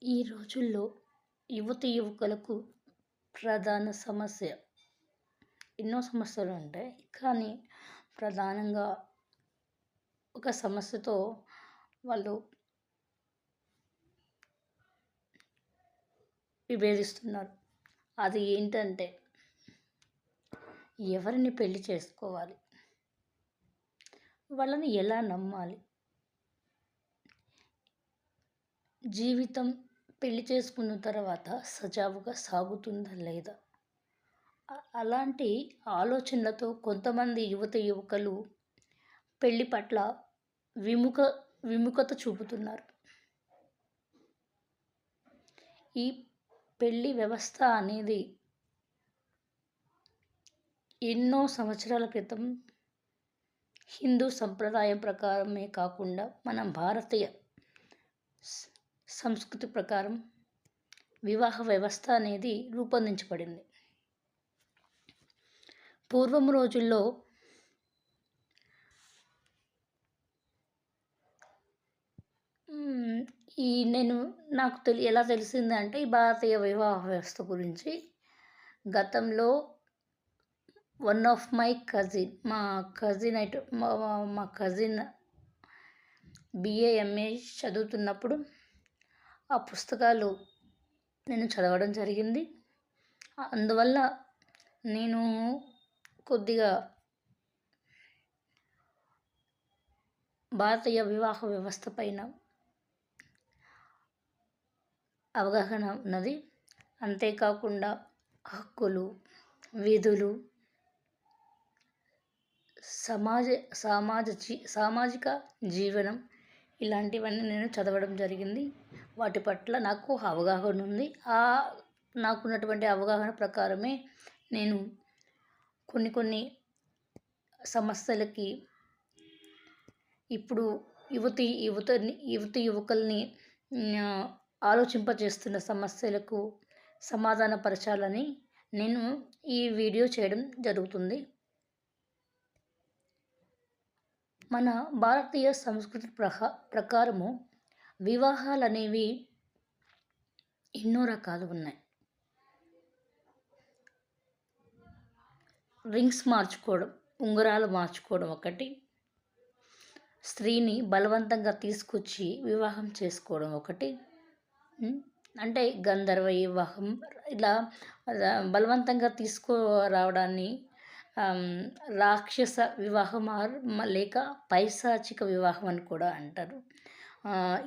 ఈ రోజుల్లో యువతీ యువకులకు ప్రధాన సమస్య ఎన్నో సమస్యలు ఉంటాయి. కానీ ప్రధానంగా ఒక సమస్యతో వాళ్ళు విభేదిస్తున్నారు. అది ఏంటంటే ఎవరిని పెళ్లి చేసుకోవాలి? వాళ్ళని ఎలా నమ్మాలి? జీవితం పెళ్లి చేసుకున్న తర్వాత సజావుగా సాగుతుందా లేదా? అలాంటి ఆలోచనలతో కొంతమంది యువకులు పెళ్లి పట్ల విముఖ విముఖత చూపుతున్నారు. ఈ పెళ్లి వ్యవస్థ అనేది ఎన్నో సంవత్సరాల క్రితం హిందూ సంప్రదాయం ప్రకారమే కాకుండా మన భారతీయ సంస్కృతి ప్రకారం వివాహ వ్యవస్థ అనేది రూపొందించబడింది. పూర్వం రోజుల్లో నాకు ఎలా తెలిసిందంటే ఈ భారతీయ వివాహ వ్యవస్థ గురించి గతంలో వన్ ఆఫ్ మై కజిన్ మా కజిన్ బిఏ ఎంఏ చదువుతున్నప్పుడు ఆ పుస్తకాలు నేను చదవడం జరిగింది. అందువల్ల నేను కొద్దిగా భారతీయ వివాహ వ్యవస్థ పైన అవగాహన ఉన్నది. అంతేకాకుండా హక్కులు, విధులు, సామాజిక జీవనం ఇలాంటివన్నీ నేను చదవడం జరిగింది. వాటి పట్ల నాకు అవగాహన ఉంది. నాకున్నటువంటి అవగాహన ప్రకారమే నేను కొన్ని సమస్యలకి ఇప్పుడు యువకుల్ని ఆలోచింపజేస్తున్న సమస్యలకు సమాధానపరచాలని నేను ఈ వీడియో చేయడం జరుగుతుంది. మన భారతీయ సంస్కృతి ప్రకారము వివాహాలు అనేవి ఎన్నో రకాలు ఉన్నాయి. రింగ్స్ మార్చుకోవడం, ఉంగరాలు మార్చుకోవడం ఒకటి, స్త్రీని బలవంతంగా తీసుకొచ్చి వివాహం చేసుకోవడం ఒకటి, అంటే గంధర్వ వివాహం, ఇలా బలవంతంగా తీసుకురావడాన్ని రాక్షస వివాహం లేక పైశాచిక వివాహం అని కూడా అంటారు.